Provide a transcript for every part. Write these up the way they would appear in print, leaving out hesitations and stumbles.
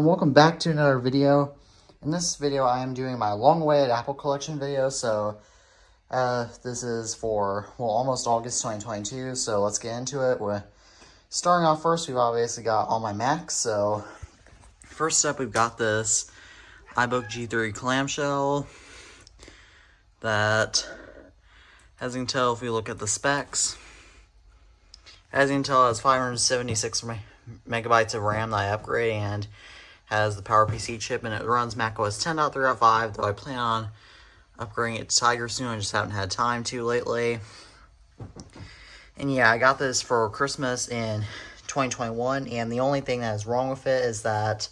everyone, welcome back to another video. In this video I am doing my long-awaited Apple collection video. So this is for, well, almost August 2022, so let's get into it. We're starting off first, we've obviously got all my Macs. So first up, we've got this iBook G3 clamshell that, as you can tell if we look at the specs, as you can tell, it has 576 megabytes of RAM that I upgrade and has the PowerPC chip, and it runs macOS 10.3.5, though I plan on upgrading it to Tiger soon. I just haven't had time to lately. And yeah, I got this for Christmas in 2021, and the only thing that is wrong with it is that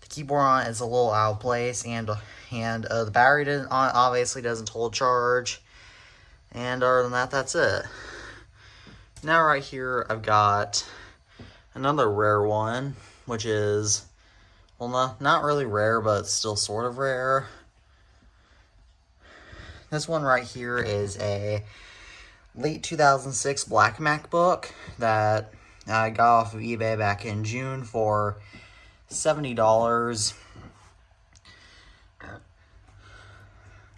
the keyboard on it is a little out of place, and the battery obviously doesn't hold charge. And other than that, that's it. Now right here, I've got another rare one, which is, well, not really rare, but still sort of rare. This one right here is a late 2006 black MacBook that I got off of eBay back in June for $70.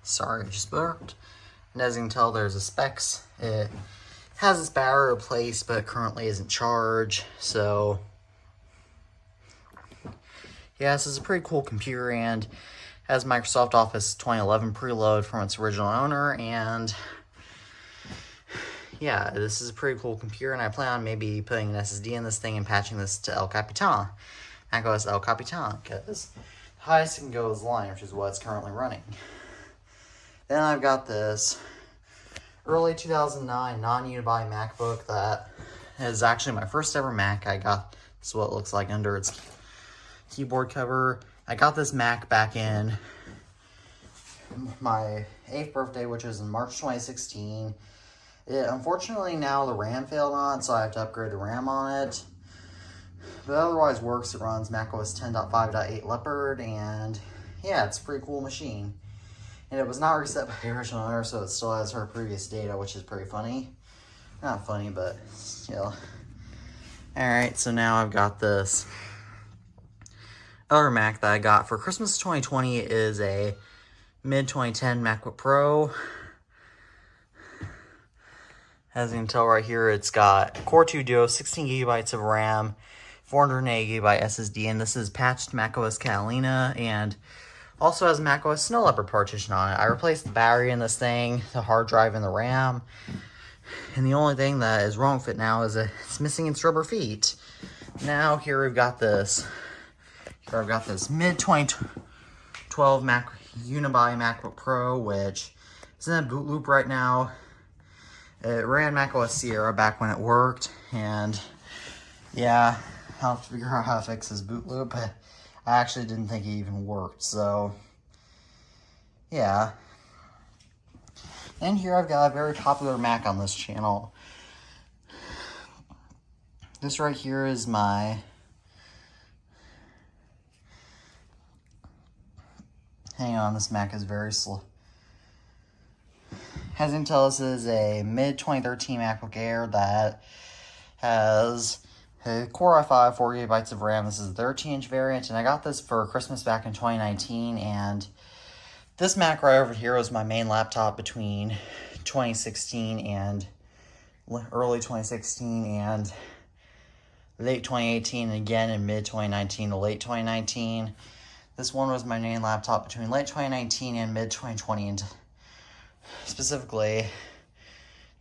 Sorry, I just burped. And as you can tell, there's a specs. It has its battery replaced, but currently isn't charged. So yeah, this is a pretty cool computer and has Microsoft Office 2011 preload from its original owner. And yeah, this is a pretty cool computer, and I plan on maybe putting an SSD in this thing and patching this to El Capitan, macOS El Capitan, because the highest it can go is Lion, which is what it's currently running. Then I've got this early 2009 non-Unibody MacBook that is actually my first ever Mac. I got this is what it looks like under its keyboard cover. I got this Mac back in my 8th birthday, which was in March 2016. Unfortunately, now the RAM failed on it, so I have to upgrade the RAM on it. But otherwise works. It runs macOS 10.5.8 Leopard, and yeah, it's a pretty cool machine. And it was not reset by the original owner, so it still has her previous data, which is pretty funny. Not funny, but still. Alright, so now I've got this other Mac that I got for Christmas 2020. It is a mid-2010 MacBook Pro. As you can tell right here, it's got Core 2 Duo, 16 gigabytes of RAM, 480 GB SSD, and this is patched macOS Catalina, and also has macOS Snow Leopard partition on it. I replaced the battery in this thing, the hard drive, and the RAM. And the only thing that is wrong with it now is that it's missing its rubber feet. Now here we've got this. Here I've got this mid-2012 Unibody MacBook Pro, which is in a boot loop right now. It ran macOS Sierra back when it worked, and yeah, I'll have to figure out how to fix this boot loop. I actually didn't think it even worked, so yeah. And here I've got a very popular Mac on this channel. This right here is my, hang on, this Mac is very slow. As you can tell, this is a mid-2013 MacBook Air that has a Core i5, 4 GB of RAM. This is a 13-inch variant, and I got this for Christmas back in 2019, and this Mac right over here was my main laptop between 2016 and early 2016 and late 2018, and again in mid-2019 to late 2019. This one was my main laptop between late 2019 and mid-2020, and specifically,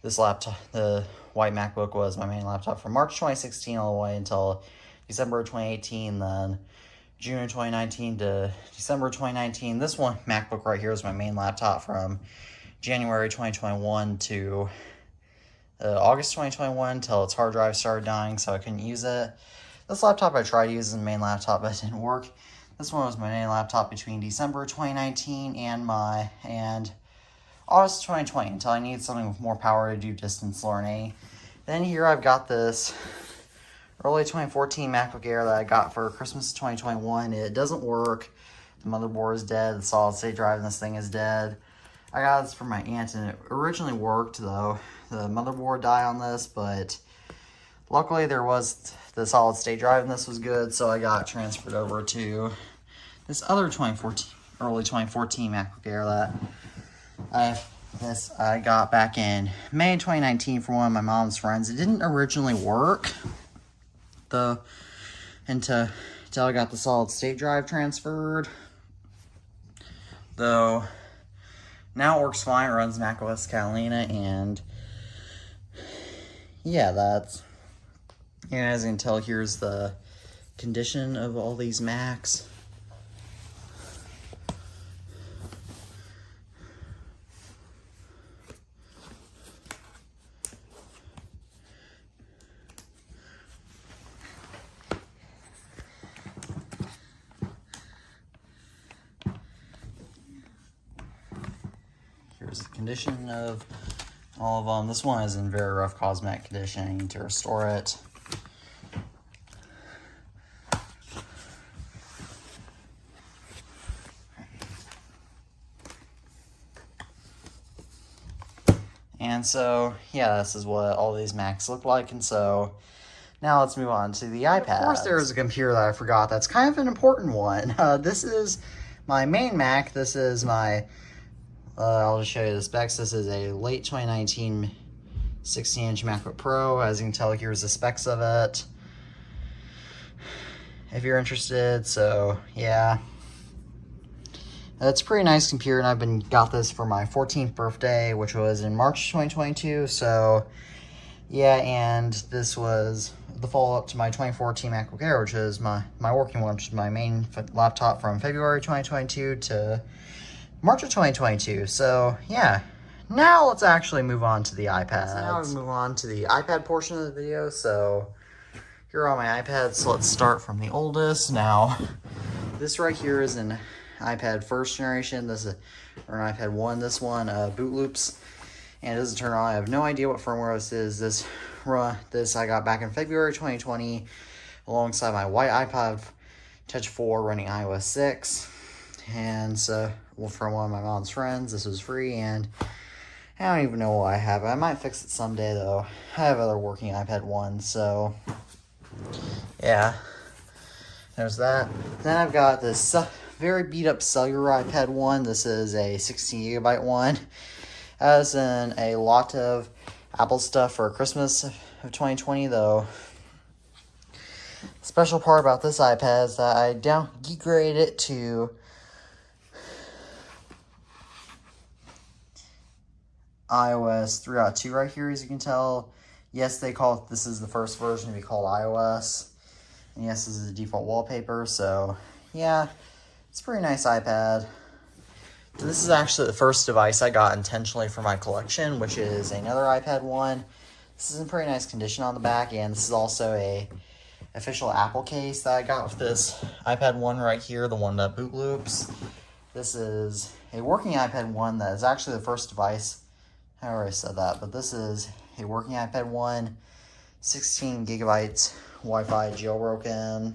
this laptop, the white MacBook, was my main laptop from March 2016 all the way until December 2018, then June 2019 to December 2019. This one, MacBook right here, is my main laptop from January 2021 to August 2021 until its hard drive started dying, so I couldn't use it. This laptop I tried using the main laptop, but it didn't work. This one was my main laptop between December 2019 and August 2020 until I needed something with more power to do distance learning. Then here I've got this early 2014 MacBook Air that I got for Christmas 2021. It doesn't work. The motherboard is dead. The solid state drive in this thing is dead. I got this from my aunt, and it originally worked, though. The motherboard died on this, but Luckily, there was the solid state drive, and this was good, so I got transferred over to this other 2014, early 2014 MacBook Air that I got back in May 2019 from one of my mom's friends. It didn't originally work until I got the solid state drive transferred, though now it works fine. It runs macOS Catalina, and yeah, and as you can tell, here's the condition of all these Macs. Here's the condition of all of them. This one is in very rough cosmetic condition. I need to restore it. And so, yeah, this is what all these Macs look like. And so, now let's move on to the iPad. Of course, there's a computer that I forgot that's kind of an important one. This is my main Mac. This is my, I'll just show you the specs. This is a late 2019 16-inch MacBook Pro. As you can tell, here's the specs of it, if you're interested. So, yeah. It's a pretty nice computer, and I've got this for my 14th birthday, which was in March 2022. So, yeah, and this was the follow-up to my 2014 MacBook Air, which is my working one, which is my main laptop from February 2022 to March of 2022. So, yeah. Now let's actually move on to the iPad. So now we move on to the iPad portion of the video. So, here are all my iPads. So let's start from the oldest. Now, this right here is an iPad first generation. This is an iPad 1. This one boot loops and it doesn't turn on. I have no idea what firmware this is. This I got back in February 2020 alongside my white iPod Touch 4 running iOS 6, and so from one of my mom's friends. This was free, and I don't even know why I have it. I might fix it someday though. I have other working iPad 1, so yeah, there's that. Then I've got this very beat up cellular iPad 1. This is a 16 gigabyte one. As in a lot of Apple stuff for Christmas of 2020 though. Special part about this iPad is that I downgraded it to iOS 3.2 right here, as you can tell. Yes, this is the first version to be called iOS. And yes, this is the default wallpaper, so yeah. It's a pretty nice iPad. This is actually the first device I got intentionally for my collection, which is another iPad 1. This is in pretty nice condition on the back, and this is also a official Apple case that I got with this iPad 1 right here, the one that boot loops. This is a working iPad 1 that is actually the first device. I already said that, but this is a working iPad 1, 16 gigabytes, Wi-Fi jailbroken.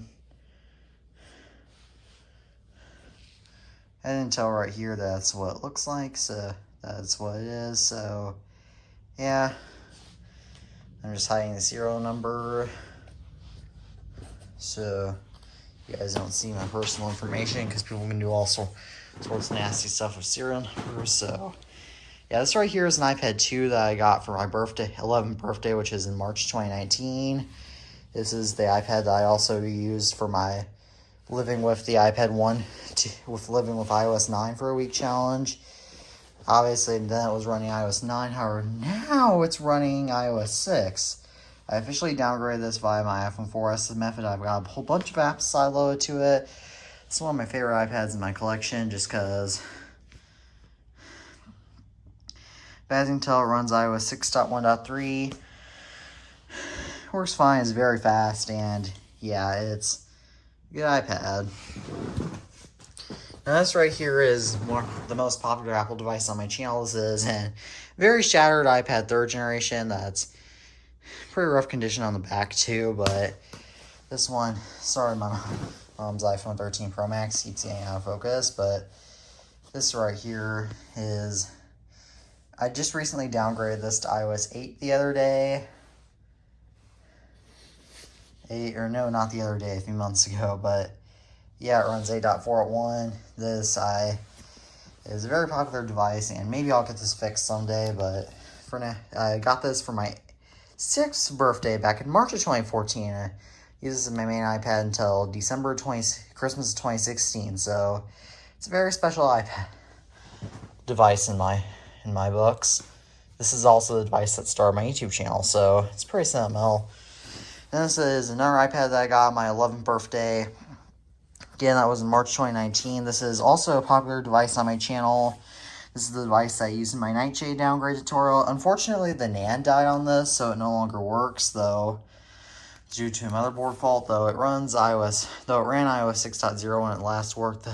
I didn't tell right here that's what it looks like, so that's what it is. So, yeah. I'm just hiding the serial number, so you guys don't see my personal information, because people can do all sorts of nasty stuff with serial numbers. So, yeah, this right here is an iPad 2 that I got for my 11th birthday, which is in March 2019. This is the iPad that I also used for my living with the iPad 1, living with iOS 9 for a week challenge. Obviously, then it was running iOS 9. However, now it's running iOS 6. I officially downgraded this via my iPhone 4S method. I've got a whole bunch of apps sideloaded to it. It's one of my favorite iPads in my collection, just because. But as you can tell, it runs iOS 6.1.3. Works fine, it's very fast, and yeah, it's a good iPad. Now this right here is the most popular Apple device on my channel. This is a very shattered iPad 3rd generation that's pretty rough condition on the back too, but this one, sorry, my mom's iPhone 13 Pro Max keeps getting out of focus, but this right here is, I just recently downgraded this to iOS 8 the other day. no, not the other day, a few months ago, but yeah, it runs 8.4 at 1. This is a very popular device, and maybe I'll get this fixed someday, but for now, I got this for my 6th birthday back in March of 2014. I used this as my main iPad until Christmas of 2016, so it's a very special iPad device in my books. This is also the device that started my YouTube channel, so it's pretty sentimental. And this is another iPad that I got on my 11th birthday. Again, that was in March 2019. This is also a popular device on my channel. This is the device I used in my Nightshade downgrade tutorial. Unfortunately, the NAND died on this, so it no longer works, though, due to a motherboard fault, though it ran iOS 6.0 when it last worked.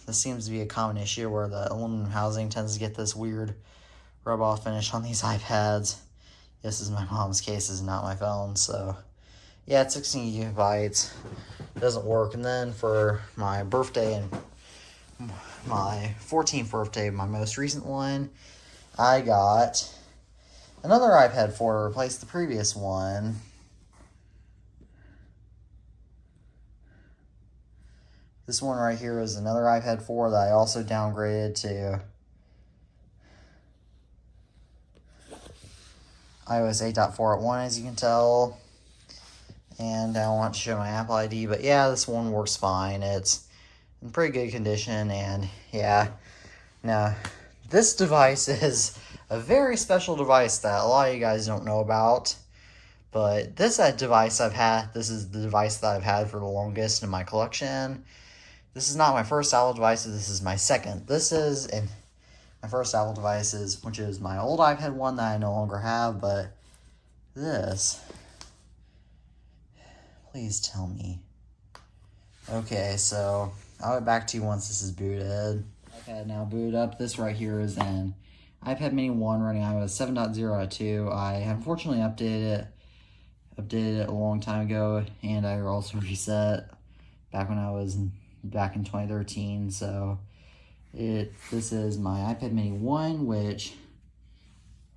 This seems to be a common issue where the aluminum housing tends to get this weird rub-off finish on these iPads. This is my mom's case, this is not my phone, so yeah, it's 16 gigabytes. It doesn't work. And then for my birthday and my 14th birthday, my most recent one, I got another iPad 4 to replace the previous one. This one right here is another iPad 4 that I also downgraded to iOS 8.4 at 1, as you can tell. And I want to show my Apple ID, but yeah, this one works fine. It's in pretty good condition, and yeah. Now, this device is a very special device that a lot of you guys don't know about. But this device this is the device that I've had for the longest in my collection. This is not my first Apple device, this is my second. This is my first Apple device, which is my old iPad 1 that I no longer have, but this... Please tell me. Okay, so I'll get back to you once this is booted. iPad now booted up. This right here is an iPad mini 1 running iOS 7.0 at 2. I unfortunately updated it a long time ago, and I also reset back when I was back in 2013. So this is my iPad mini 1, which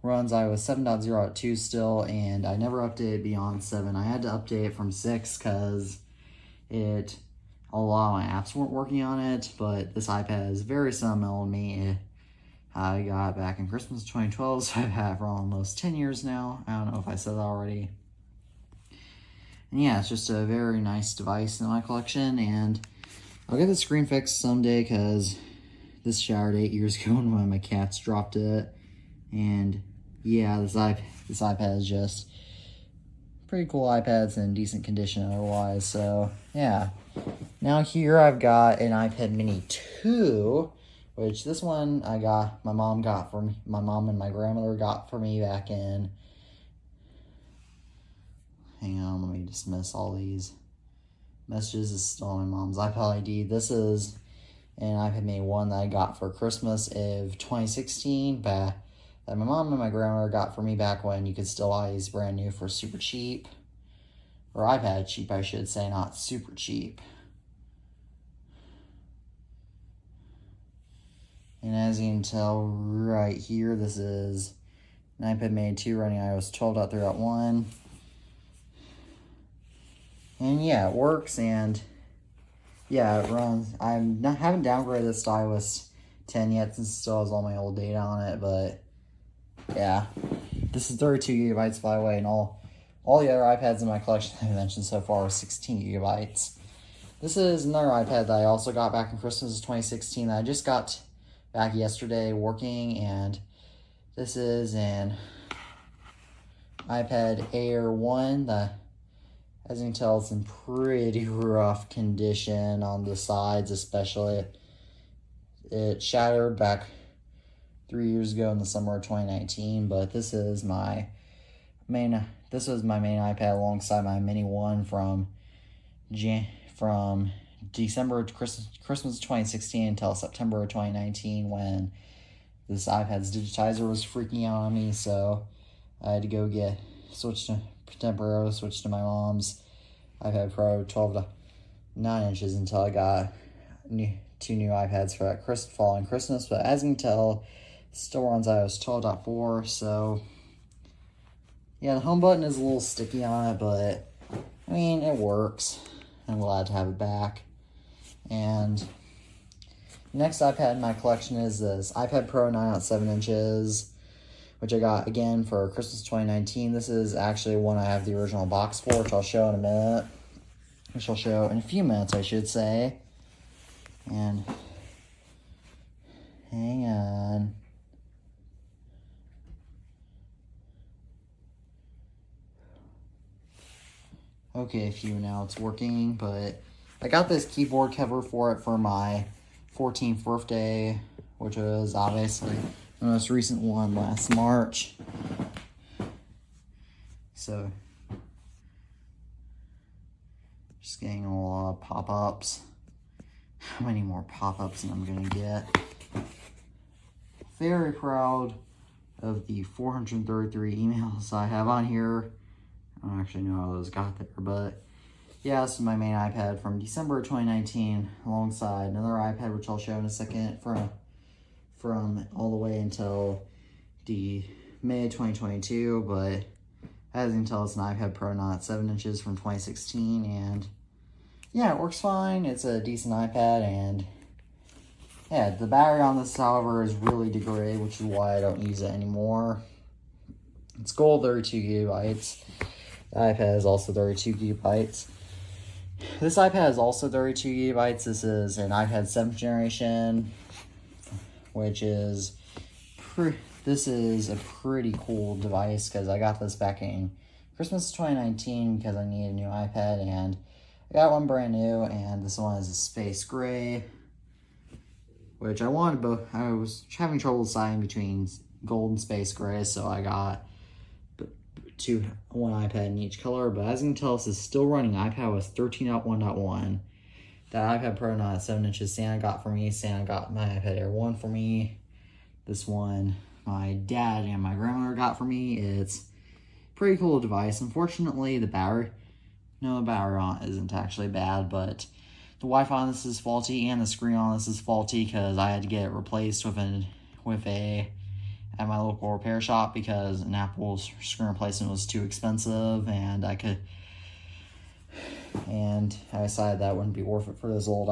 runs iOS 7.0 at 2 still, and I never updated beyond 7. I had to update it from 6 because a lot of my apps weren't working on it, but this iPad is very sentimental to me. I got it back in Christmas 2012, so I've had it for almost 10 years now. I don't know if I said that already. And yeah, it's just a very nice device in my collection, and I'll get the screen fixed someday because this shattered 8 years ago when one of my cats dropped it. And yeah, this iPad is just pretty cool iPad's in decent condition otherwise. So yeah, now here I've got an iPad mini 2, which this one my mom and my grandmother got for me back in, hang on, let me dismiss all these messages. This is still on my mom's iPod ID. This is an iPad mini 1 that I got for Christmas of 2016 that my mom and my grandmother got for me back when you could still buy these brand new for super cheap. Or iPad cheap, I should say, not super cheap. And as you can tell right here, this is an iPad mini 2 running iOS 12.3.1. And yeah, it works, and yeah, it runs. I haven't downgraded this to iOS 10 yet since it still has all my old data on it, but yeah, this is 32 gigabytes, by the way, and all the other iPads in my collection I mentioned so far are 16 gigabytes. This is another iPad that I also got back in Christmas of 2016 that I just got back yesterday working, and this is an iPad Air 1 that, as you can tell, it's in pretty rough condition on the sides especially. It shattered back 3 years ago in the summer of 2019, but this was my main iPad alongside my mini 1 from December to Christmas 2016 until September of 2019 when this iPad's digitizer was freaking out on me, so I had to go temporarily switch to my mom's iPad Pro 12.9 inches until I got two new iPads for that following Christmas. But as you can tell, it still runs iOS 12.4, so yeah, the home button is a little sticky on it, but I mean, it works. I'm glad to have it back. And next iPad in my collection is this iPad Pro 9.7 inches, which I got again for Christmas 2019. This is actually one I have the original box for, which I'll show in a minute. Which I'll show in a few minutes, I should say. And hang on. Okay, a few now it's working, but I got this keyboard cover for it for my 14th birthday, which was obviously the most recent one last March. So, just getting a lot of pop-ups. How many more pop-ups am I gonna get? Very proud of the 433 emails I have on here. I don't actually know how those got there, but yeah, this is my main iPad from December 2019, alongside another iPad, which I'll show in a second, from all the way until the May 2022, but as you can tell, it's an iPad Pro 9.7 inches from 2016, and yeah, it works fine. It's a decent iPad, and yeah, the battery on this, however, is really degraded, which is why I don't use it anymore. It's gold, 32 gigabytes. The iPad is also 32 gigabytes. This iPad is also 32 gigabytes. This is an iPad 7th generation, which is this is a pretty cool device because I got this back in Christmas 2019 because I needed a new iPad, and I got one brand new, and this one is a space gray, which I wanted both. I was having trouble deciding between gold and space gray, so I got one iPad in each color. But as you can tell, this is still running iPadOS 13.1.1. That iPad Pro 9.7 inches Santa got for me. Santa got my iPad Air 1 for me. This one my dad and my grandmother got for me. It's a pretty cool device. Unfortunately, the battery on it isn't actually bad, but the Wi-Fi on this is faulty and the screen on this is faulty because I had to get it replaced at my local repair shop because an Apple screen replacement was too expensive, and I decided that wouldn't be worth it for this old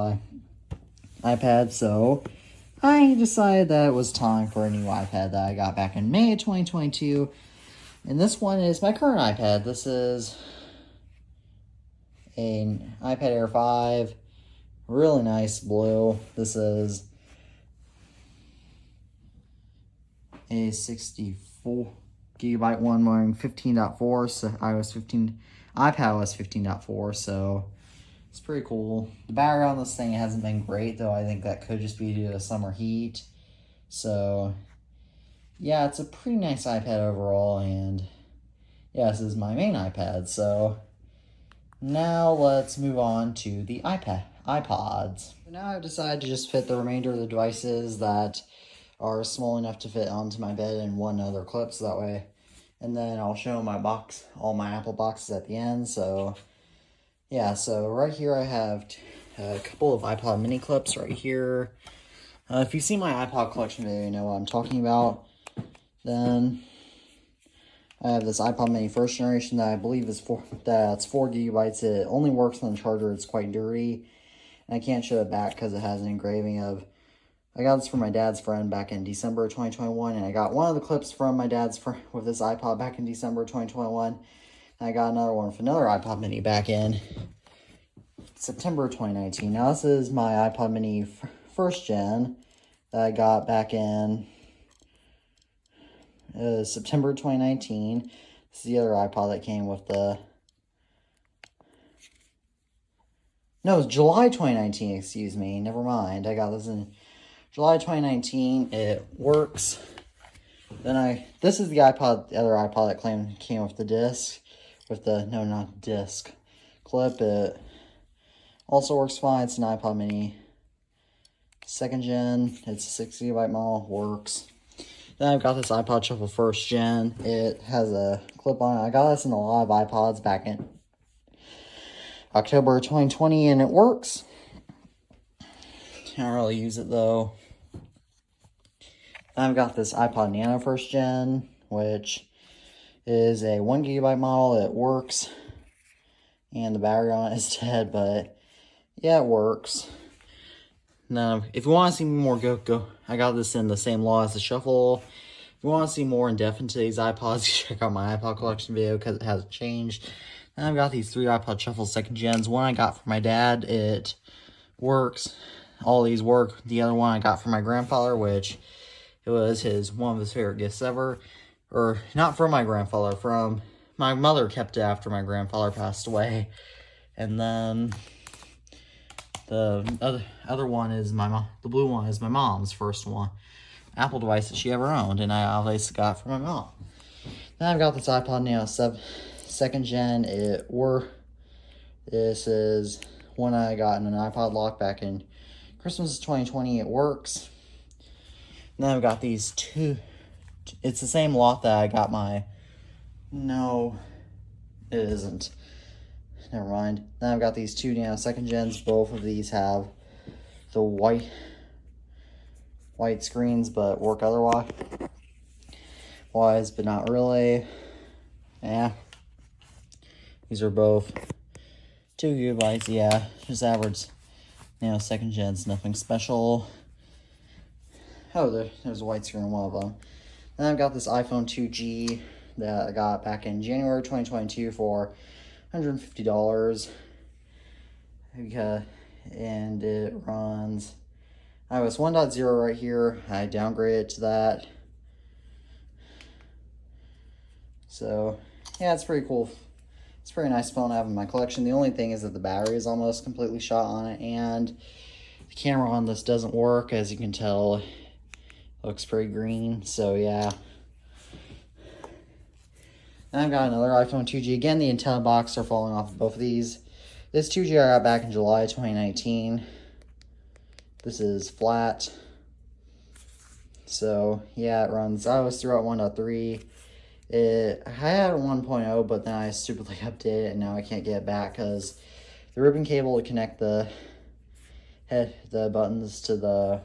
iPad, so I decided that it was time for a new iPad that I got back in May of 2022, and this one is my current iPad. This is an iPad Air 5, really nice blue. This is a 64 gigabyte one running 15.4, so iPadOS 15.4, so it's pretty cool. The battery on this thing hasn't been great, though. I think that could just be due to summer heat. So yeah, it's a pretty nice iPad overall, and yeah, this is my main iPad. So now let's move on to the iPods. So now I've decided to just fit the remainder of the devices that are small enough to fit onto my bed in one other clip, so that way, and then I'll show all my Apple boxes at the end. So yeah, so right here I have a couple of iPod mini clips right here. If you see my iPod collection video, you know what I'm talking about. Then I have this iPod mini first generation that I believe is 4 gigabytes. It only works on the charger. It's quite dirty, and I can't show it back because it has an engraving of, I got this from my dad's friend back in December of 2021, and I got one of the clips from my dad's friend with this iPod back in December of 2021, and I got another one from another iPod mini back in September of 2019. Now this is my iPod mini first gen that I got back in September 2019. This is the other iPod that came with the, no, it's July 2019, excuse me, never mind. I got this in July 2019. It works. Then this is the other iPod that came with the disc, with the, no, not disc, clip. It also works fine. It's an iPod mini second gen. It's a 6 gigabyte model, works. Then I've got this iPod Shuffle first gen. It has a clip on it. I got this in a lot of iPods back in October 2020, and it works. Can't really use it though. I've got this iPod Nano first gen, which is a 1 gigabyte model. It works. and the battery on it is dead, but yeah, it works. Now, if you want to see more, go. I got this in the same law as the Shuffle. If you want to see more in depth into these iPods, you check out my iPod collection video because it hasn't changed. And I've got these 3 iPod Shuffle 2nd gens. One I got from my dad. It works. All these work. The other one I got from my grandfather, which it was one of his favorite gifts ever. Or, not from my grandfather, from my mother kept it after my grandfather passed away. And then the other one is the blue one is my mom's first one. Apple device that she ever owned, and I obviously got from my mom. Then I've got this iPod Nano 2nd gen. This is one I got in an iPod lock back in Christmas 2020. It works. And then I've got these 2. It's the same lot that I got my. No, it isn't. Never mind. Then I've got these 2 Nano 2nd gens. Both of these have the white screens, but work otherwise, but not really. Yeah. These are both 2 gigabytes. Yeah, just average Nano 2nd gens. Nothing special. Oh, there's a white screen on one of them. Then I've got this iPhone 2G that I got back in January 2022 for $150. And it runs iOS 1.0 right here. I downgraded it to that. So, yeah, it's pretty cool. It's a pretty nice phone to have in my collection. The only thing is that the battery is almost completely shot on it, and the camera on this doesn't work. As you can tell, it looks pretty green. So, yeah. And I've got another iPhone 2G. Again, the antenna box are falling off of both of these. This 2G I got back in July 2019. This is flat. So, yeah, it runs iOS 3.1.3. I had 1.0, but then I stupidly updated it, and now I can't get it back because the ribbon cable to connect the buttons to the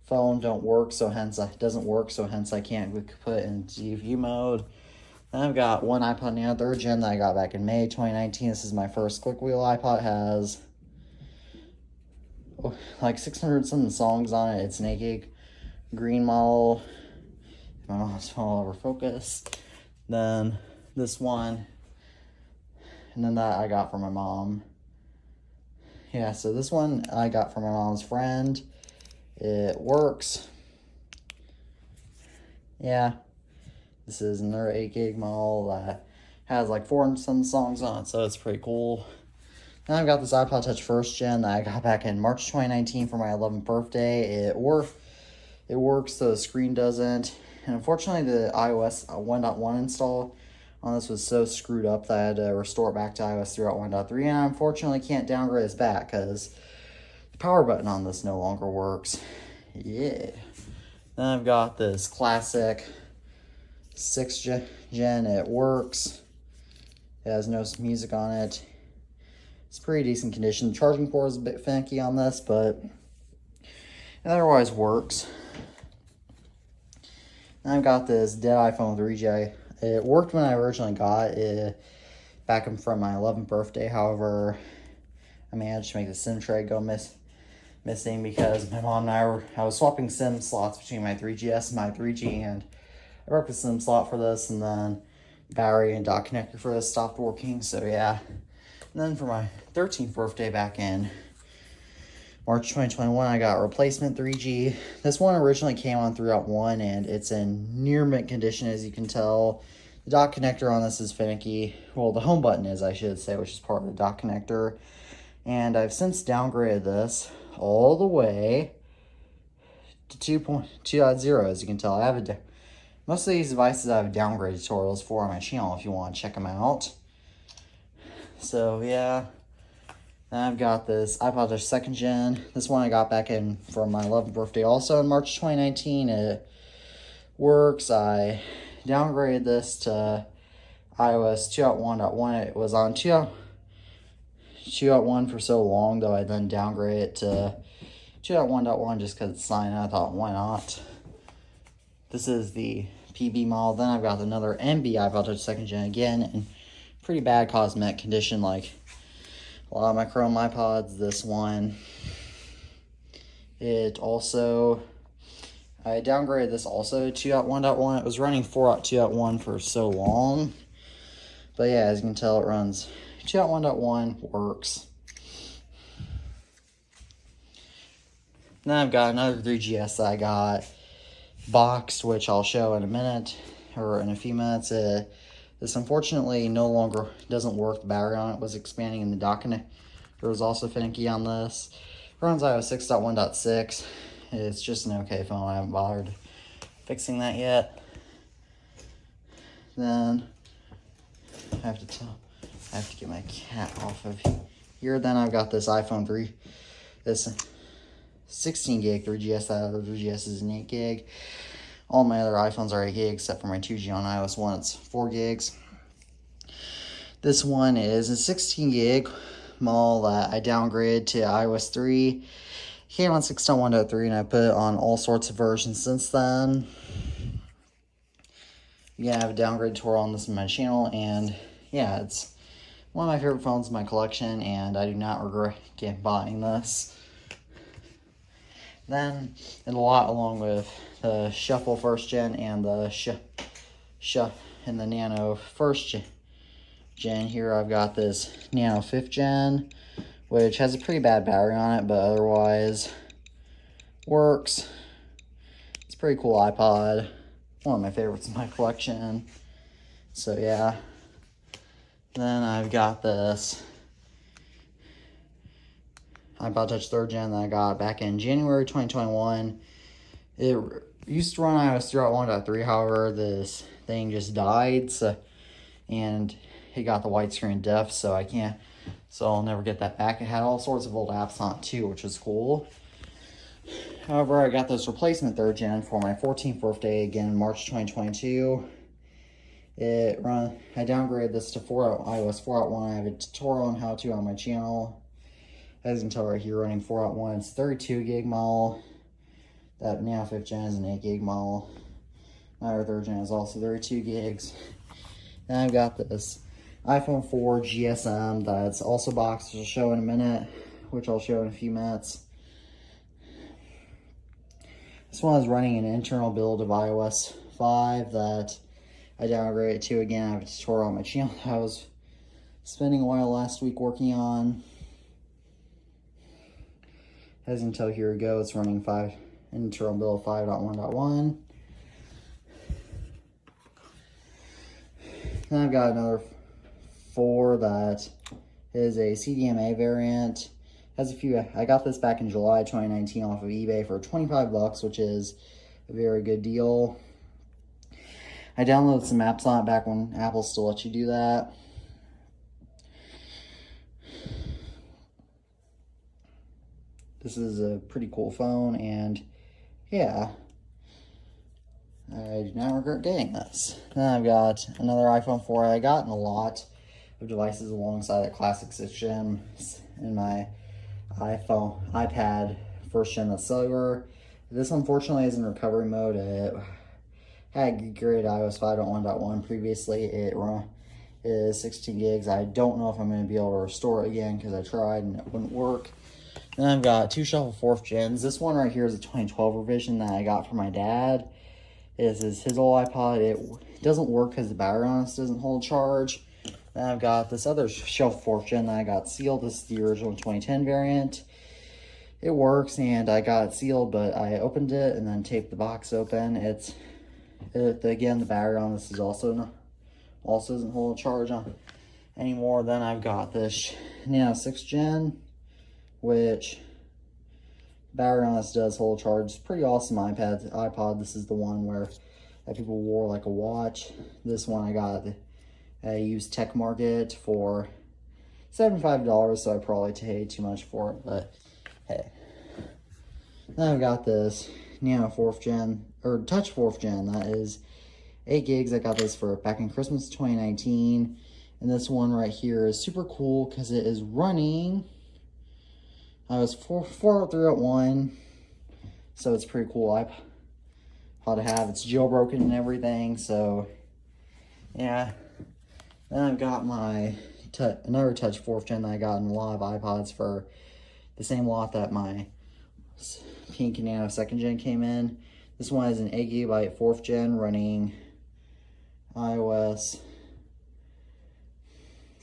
phone doesn't work, so hence I can't put it in DVU mode. Then I've got one iPod Nano 3rd gen that I got back in May 2019. This is my first click wheel iPod. It has like 600 something songs on it. It's an 8 gig green model. My mom's phone will ever focus. Then this one, and then that I got from my mom. Yeah, so this one I got from my mom's friend. It works. Yeah, this is another 8 gig model that has like 400 some songs on it, so it's pretty cool. Then I've got this iPod Touch 1st gen that I got back in March 2019 for my 11th birthday. It works, so the screen doesn't. And unfortunately, the iOS 1.1 install on this was so screwed up that I had to restore it back to iOS 3.1.3. And I unfortunately can't downgrade this back because the power button on this no longer works. Yeah. Then I've got this classic 6th gen. It works. It has no music on it. It's pretty decent condition. The charging port is a bit finicky on this, but it otherwise works. Then I've got this dead iPhone 3G. It worked when I originally got it back from my 11th birthday. However, I managed to make the SIM tray go missing because my mom and I was swapping SIM slots between my 3GS and my 3G, and I broke the SIM slot for this, and then battery and dock connector for this stopped working. So yeah. And then for my 13th birthday back in March 2021, I got a replacement 3G. This one originally came on 3.1, and it's in near mint condition, as you can tell. The dock connector on this is finicky. Well, the home button is, I should say, which is part of the dock connector. And I've since downgraded this all the way to 2.0, as you can tell. Most of these devices I have downgrade tutorials for on my channel if you want to check them out. So, yeah. Then I've got this iPod Touch 2nd gen. This one I got back in for my 11th birthday also in March 2019. It works. I downgraded this to iOS 2.1.1. It was on 2.1 for so long, though I then downgraded it to 2.1.1 just because it's signed. I thought, why not? This is the PB model. Then I've got another NB iPod Touch 2nd gen again in pretty bad cosmetic condition, like a lot of my Chrome iPods. This one, it also, I downgraded this also to 2.1.1. It was running 4.2.1 for so long. But yeah, as you can tell, it runs 2.1.1, works. Then I've got another 3GS that I got boxed, which I'll show in a minute, or in a few minutes. This unfortunately no longer doesn't work. The battery on it was expanding in the dock connector. It was also finicky on this. It runs iOS 6.1.6. It's just an okay phone. I haven't bothered fixing that yet. Then I have to get my cat off of here. Then I've got this iPhone 3, this 16 gig 3GS. That other 3GS is an 8 gig. All my other iPhones are 8 gigs, except for my 2G on iOS 1, it's 4 gigs. This one is a 16 gig model that I downgraded to iOS 3. Came on 6.1.3, and I put it on all sorts of versions since then. Yeah, I have a downgrade tutorial on this in my channel, and yeah, it's one of my favorite phones in my collection, and I do not regret buying this. Then, and a lot along with the Shuffle 1st Gen and the and the Nano 1st Gen. Here I've got this Nano 5th Gen, which has a pretty bad battery on it, but otherwise works. It's a pretty cool iPod. One of my favorites in my collection. So yeah. Then I've got this iPod Touch 3rd Gen that I got back in January 2021. It used to run iOS 3.1.3, however, this thing just died, and it got the widescreen def, so I'll never get that back. It had all sorts of old apps on it too, which is cool. However, I got this replacement 3rd Gen for my 14th birthday again in March 2022. I downgraded this to iOS 4.1. I have a tutorial on how to on my channel. As you can tell right here, running 4.1. It's 32 gig model. That Nano 5th Gen is an 8 gig model. My other 3rd Gen is also 32 gigs. And I've got this iPhone 4 GSM that's also boxed, which I'll show in a minute, which I'll show in a few minutes. This one is running an internal build of iOS 5 that I downgraded to. Again, I have a tutorial on my channel that I was spending a while last week working on. As you can tell, here we go. It's running internal build 5.1.1. Then I've got another 4 that is a CDMA variant. Has a few. I got this back in July 2019 off of eBay for 25 bucks, which is a very good deal. I downloaded some apps on it back when Apple still let you do that. This is a pretty cool phone, and yeah, I do not regret getting this. Then I've got another iPhone 4. I got in a lot of devices alongside that classic 6th Gen in my iPad 1st Gen that's cellular. This unfortunately is in recovery mode. It had great iOS 5.1.1 previously. It is 16 gigs. I don't know if I'm going to be able to restore it again because I tried and it wouldn't work. Then I've got 2 Shuffle 4th Gens. This one right here is a 2012 revision that I got from my dad. This is his old iPod. It doesn't work because the battery on this doesn't hold charge. Then I've got this other Shuffle 4th Gen that I got sealed. This is the original 2010 variant. It works, and I got it sealed, but I opened it and then taped the box open. Again, the battery on this is also doesn't hold charge on anymore. Then I've got this Nano 6th Gen, which battery on this does hold charge. It's pretty awesome iPod. This is the one that people wore like a watch. This one I used Tech Market for $75, so I probably paid too much for it, but hey. Then I've got this Nano 4th Gen, or Touch 4th Gen, that is 8 gigs. I got this for back in Christmas 2019, and this one right here is super cool because it is running iOS 4.3.1, so it's pretty cool iPod to have. It's jailbroken and everything, so yeah. Then I've got my another Touch 4th Gen that I got in a lot of iPods for the same lot that my Pink Nano 2nd Gen came in. This one is an 8GB 4th Gen running iOS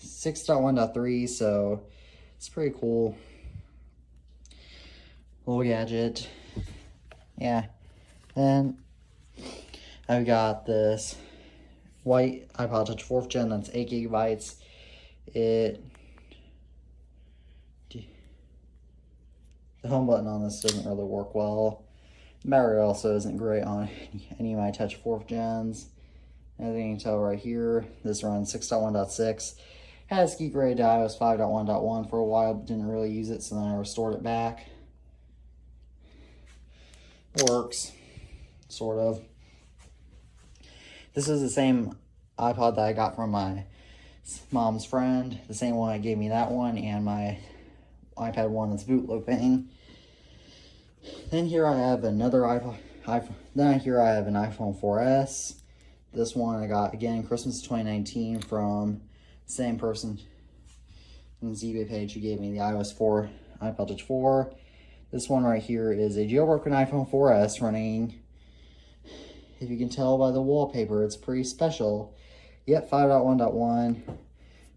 6.1.3, so it's pretty cool little gadget. Yeah. Then I've got this white iPod Touch 4th Gen that's 8GB. The home button on this doesn't really work well. The battery also isn't great on any of my Touch 4th Gens. As you can tell right here, this runs 6.1.6. Has geek rated iOS 5.1.1 for a while, but didn't really use it, so then I restored it back. Works, sort of. This is the same iPod that I got from my mom's friend, the same one that gave me that one, and my iPad 1 that's boot looping. Then here I have another iPhone. Then here I have an iPhone 4S. This one I got again Christmas 2019 from the same person on the eBay page who gave me the iOS 4 iPod Touch 4. This one right here is a jailbroken iPhone 4S running, if you can tell by the wallpaper, it's pretty special. Yet 5.1.1.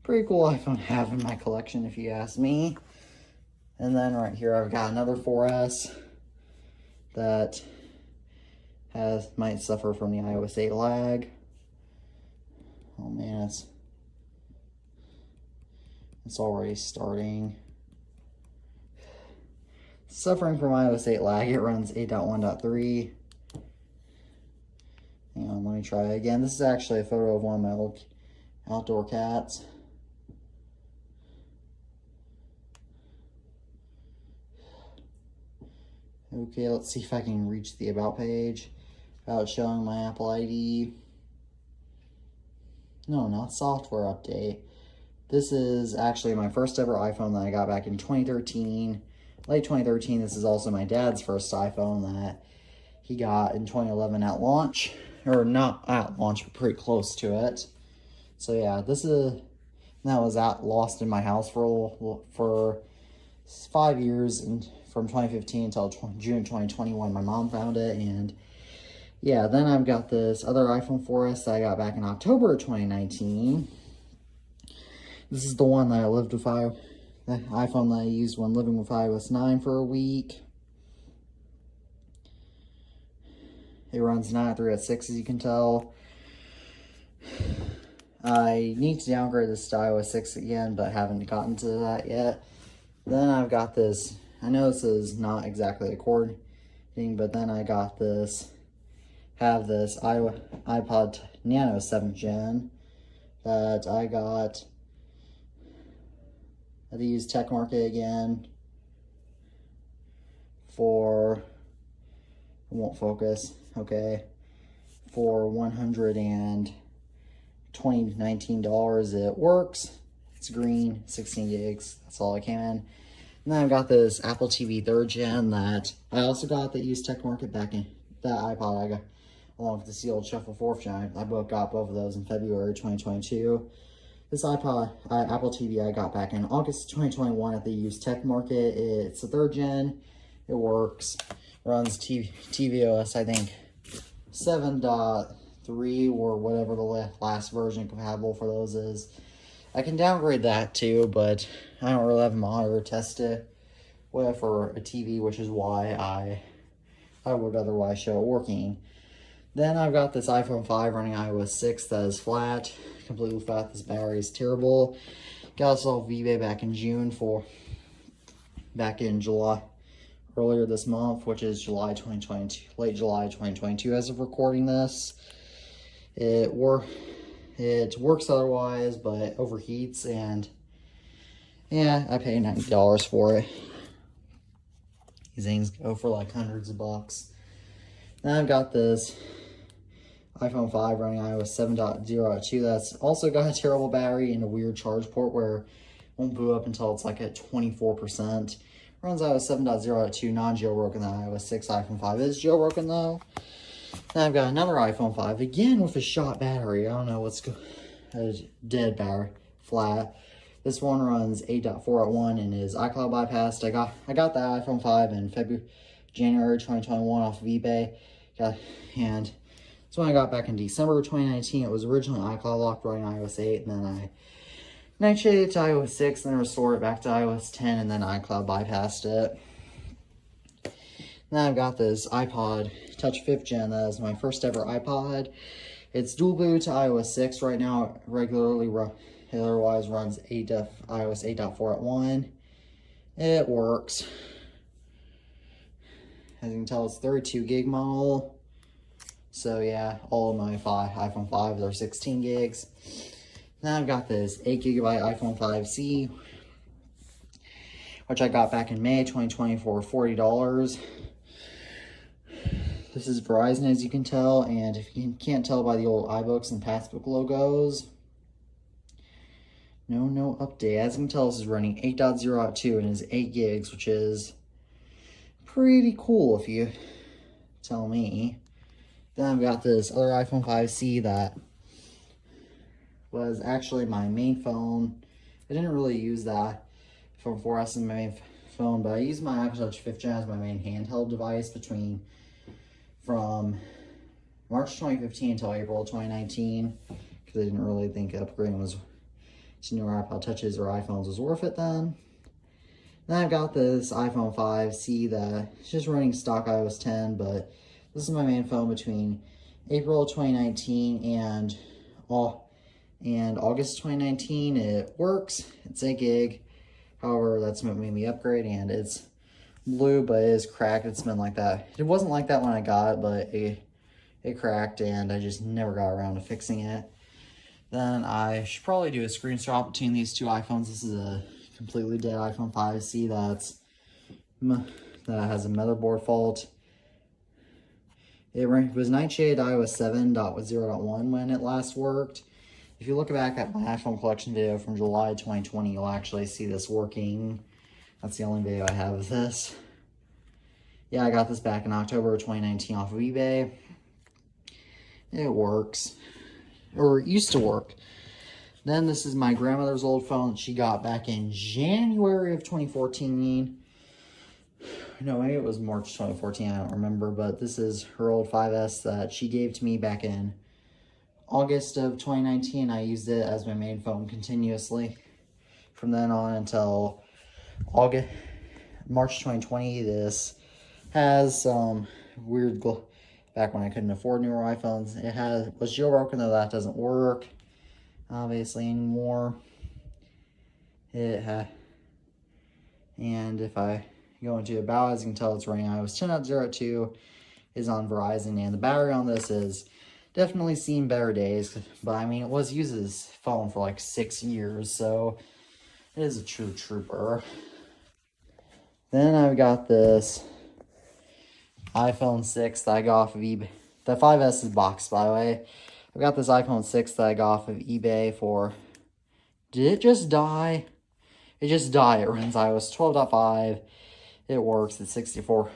Pretty cool iPhone to have in my collection if you ask me. And then right here I've got another 4S that might suffer from the iOS 8 lag. Oh man, it's already starting. Suffering from iOS 8 lag. It runs 8.1.3. Hang on, let me try it again. This is actually a photo of one of my old outdoor cats. Okay, let's see if I can reach the About page without showing my Apple ID. No, not software update. This is actually my first ever iPhone that I got back in 2013. Late 2013, this is also my dad's first iPhone that he got in 2011 at launch. Or not at launch, but pretty close to it. So yeah, that was lost in my house for 5 years, and from 2015 until June 2021, my mom found it. And yeah, then I've got this other iPhone 4S that I got back in October of 2019. This is the one that the iPhone that I used when living with iOS 9 for a week. It runs 9.3.6, as you can tell. I need to downgrade this to iOS 6 again, but haven't gotten to that yet. Then I've got this. I know this is not exactly a cord thing, but then I got this. Have this iPod Nano 7th Gen that I got. I had to use Tech Market again for. It won't focus. Okay, for $119. It works. It's green, 16 gigs. That's all it came in. And then I've got this Apple TV 3rd Gen that I also got that used Tech Market back in that iPod I got along with the sealed Shuffle 4th Gen. I got both of those in February 2022. This Apple TV I got back in August 2021 at the used Tech Market. It's the 3rd Gen. It works. Runs tvOS, I think 7.3 or whatever the last version compatible for those is. I can downgrade that too, but I don't really have a monitor to test it with for a TV, which is why I would otherwise show it working. Then I've got this iPhone 5 running iOS 6 that is flat, completely flat. This battery is terrible. Got this off eBay back in July. Earlier this month, which is July 2022, late July 2022 as of recording this. It works otherwise, but overheats, and yeah, I paid $90 for it. These things go for like hundreds of bucks. Then I've got this iPhone 5 running iOS 7.0.2 that's also got a terrible battery and a weird charge port where it won't boot up until it's like at 24%. Runs iOS 7.0.2, non-jailbroken. The iOS 6 iPhone 5 is jailbroken though. Then I've got another iPhone 5, again with a shot battery. I don't know a dead battery, flat. This one runs 8.4 at 1 and is iCloud bypassed. I got the iPhone 5 in January 2021 off of eBay. And this one I got back in December 2019. It was originally iCloud locked running iOS 8, and then I nightshaded it to iOS 6, then restored it back to iOS 10, and then iCloud bypassed it. Then I've got this iPod Touch 5th Gen. That is my first ever iPod. It's dual boot to iOS 6 right now. It otherwise runs iOS 8.4 at 1. It works. As you can tell, it's 32 gig model. So yeah, all of my iPhone 5s are 16 gigs. Now I've got this 8 gigabyte iPhone 5C, which I got back in May 2020 for $40. This is Verizon, as you can tell, and if you can't tell by the old iBooks and Passbook logos, no update. As you can tell, this is running 8.0.2 and is 8 gigs, which is pretty cool if you tell me. Then I've got this other iPhone 5C that was actually my main phone. I didn't really use that phone 4S as my main phone, but I used my iPod Touch 5th Gen as my main handheld device from March 2015 until April 2019, because I didn't really think upgrading to newer iPod Touches or iPhones was worth it then. Then I've got this iPhone 5C that's just running stock iOS 10, but this is my main phone between April 2019 and August 2019. It works. It's 8 gig. However, that's what made me upgrade, and it's blue, but it is cracked. It's been like that. It wasn't like that when I got it, but it cracked, and I just never got around to fixing it. Then I should probably do a screen swap between these two iPhones. This is a completely dead iPhone 5C that has a motherboard fault. It was nightshaded iOS 7.0.1 when it last worked. If you look back at my iPhone collection video from July 2020, you'll actually see this working. That's the only video I have of this. Yeah, I got this back in October 2019 off of eBay. It works. Or it used to work. Then this is my grandmother's old phone that she got back in January of 2014. No, maybe it was March 2014, I don't remember, but this is her old 5S that she gave to me back in August of 2019. I used it as my main phone continuously from then on until March 2020. This has some weird, back when I couldn't afford newer iPhones, was jailbroken, though that doesn't work, obviously, anymore. And if I go into about, as you can tell, it's running iOS 10.0.2, is on Verizon, and the battery on this is definitely seen better days, but I mean, it was used as phone for like 6 years, so it is a true trooper. Then I've got this iPhone 6 that I got off of eBay. The 5S is boxed, by the way. I've got this iPhone 6 that I got off of eBay for... Did it just die? It just died. It runs iOS 12.5. It works at 64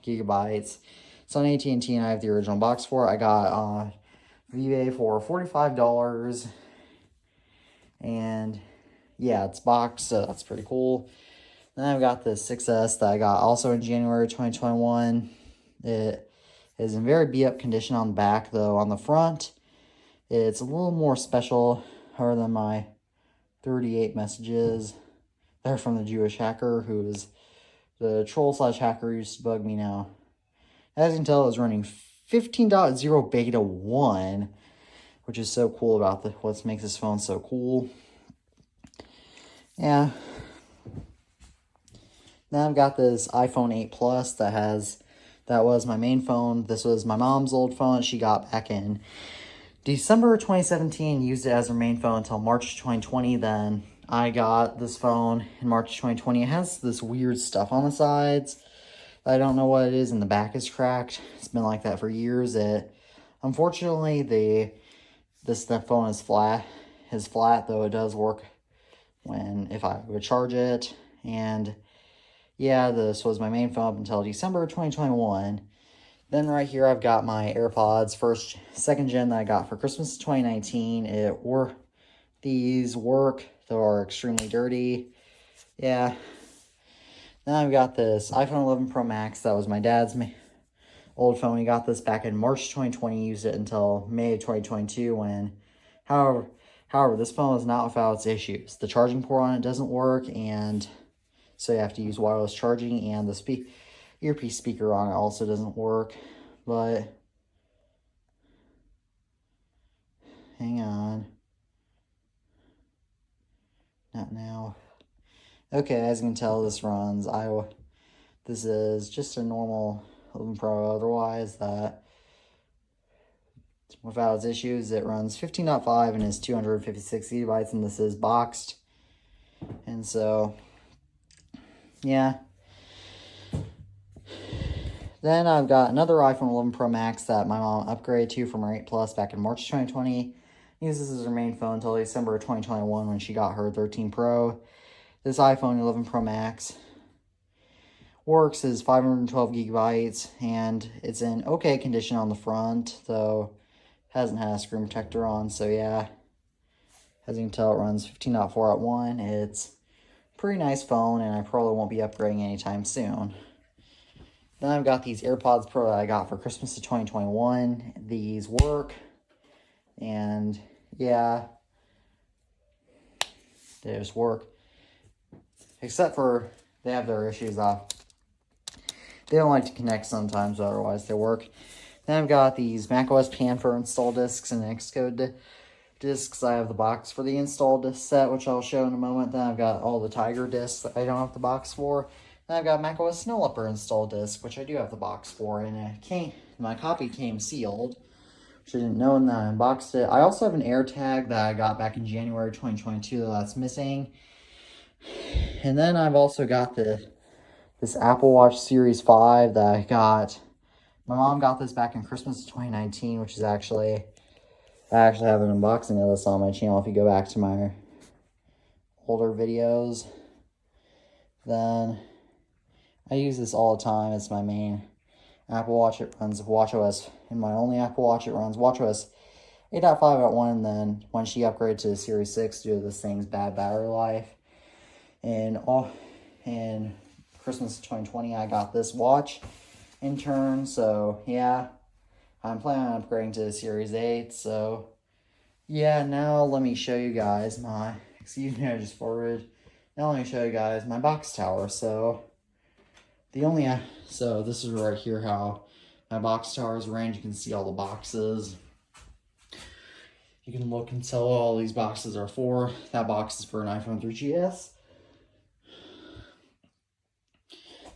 gigabytes. It's on AT&T, and I have the original box for it. I got eBay for $45. And yeah, it's boxed, so that's pretty cool. Then I've got the 6S that I got also in January 2021. It is in very beat-up condition on the back, though. On the front, it's a little more special than my 38 messages. They're from the Jewish hacker, who is the troll/hacker who used to bug me now. As you can tell, it was running 15.0 beta 1, which is so cool about what makes this phone so cool. Yeah. Then I've got this iPhone 8 Plus that was my main phone. This was my mom's old phone she got back in December 2017, used it as her main phone until March 2020. Then I got this phone in March 2020. It has this weird stuff on the sides. I don't know what it is, and the back is cracked. It's been like that for years. Unfortunately, the phone is flat, though it does work if I would charge it. And yeah, this was my main phone up until December 2021. Then right here, I've got my AirPods, second gen that I got for Christmas 2019. these work, though are extremely dirty. Yeah. Then I've got this iPhone 11 Pro Max. That was my dad's old phone. He got this back in March 2020. Used it until May of 2022 when, however, this phone is not without its issues. The charging port on it doesn't work, and so you have to use wireless charging, and the earpiece speaker on it also doesn't work. But hang on. Not now. Okay, as you can tell, this runs. This is just a normal 11 Pro. Otherwise, that without its issues, it runs 15.5 and is 256 gigabytes, and this is boxed. And so, yeah. Then I've got another iPhone 11 Pro Max that my mom upgraded to from her 8 Plus back in March 2020. Uses as her main phone until December of 2021 when she got her 13 Pro. This iPhone 11 Pro Max works as 512 gigabytes, and it's in okay condition on the front, though hasn't had a screen protector on, so yeah. As you can tell, it runs 15.4 at 1. It's a pretty nice phone, and I probably won't be upgrading anytime soon. Then I've got these AirPods Pro that I got for Christmas of 2021. These work, and yeah, they just work. Except for, they have their issues off. They don't like to connect sometimes, but otherwise they work. Then I've got these macOS Panther install discs and Xcode discs. I have the box for the install disc set, which I'll show in a moment. Then I've got all the Tiger discs that I don't have the box for. Then I've got macOS Snow Leopard install disc, which I do have the box for, and my copy came sealed, which I didn't know, and then I unboxed it. I also have an AirTag that I got back in January 2022 that's missing. And then I've also got this Apple Watch Series 5 that I got. My mom got this back in Christmas of 2019, which is I actually have an unboxing of this on my channel if you go back to my older videos. Then I use this all the time. It's my main Apple Watch. It runs watchOS. In my only Apple Watch, it runs watchOS 8.5 at 1. And then when she upgraded to the Series 6 due to this thing's bad battery life. And Christmas 2020, I got this watch in turn. So yeah, I'm planning on upgrading to the Series 8. So yeah, now let me show you guys my, excuse me, I just forwarded. Now let me show you guys my box tower. So this is right here how my box tower is arranged. You can see all the boxes. You can look and tell what all these boxes are for. That box is for an iPhone 3GS.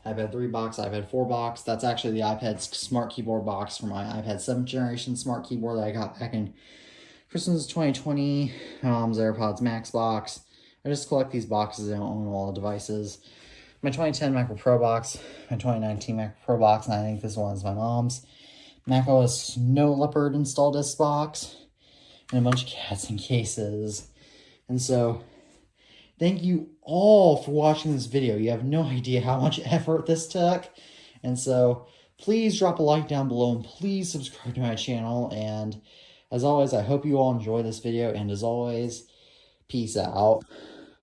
iPad 3 box, iPad 4 box. That's actually the iPad Smart Keyboard box for my iPad 7th generation Smart Keyboard that I got back in Christmas 2020. My mom's AirPods Max box. I just collect these boxes. I don't own all the devices. My 2010 MacBook Pro box, my 2019 MacBook Pro box, and I think this one is my mom's. macOS Snow Leopard install disc box, and a bunch of cats and cases. And so, thank you all for watching this video. You have no idea how much effort this took. And so, please drop a like down below and please subscribe to my channel. And as always, I hope you all enjoy this video. And as always, peace out.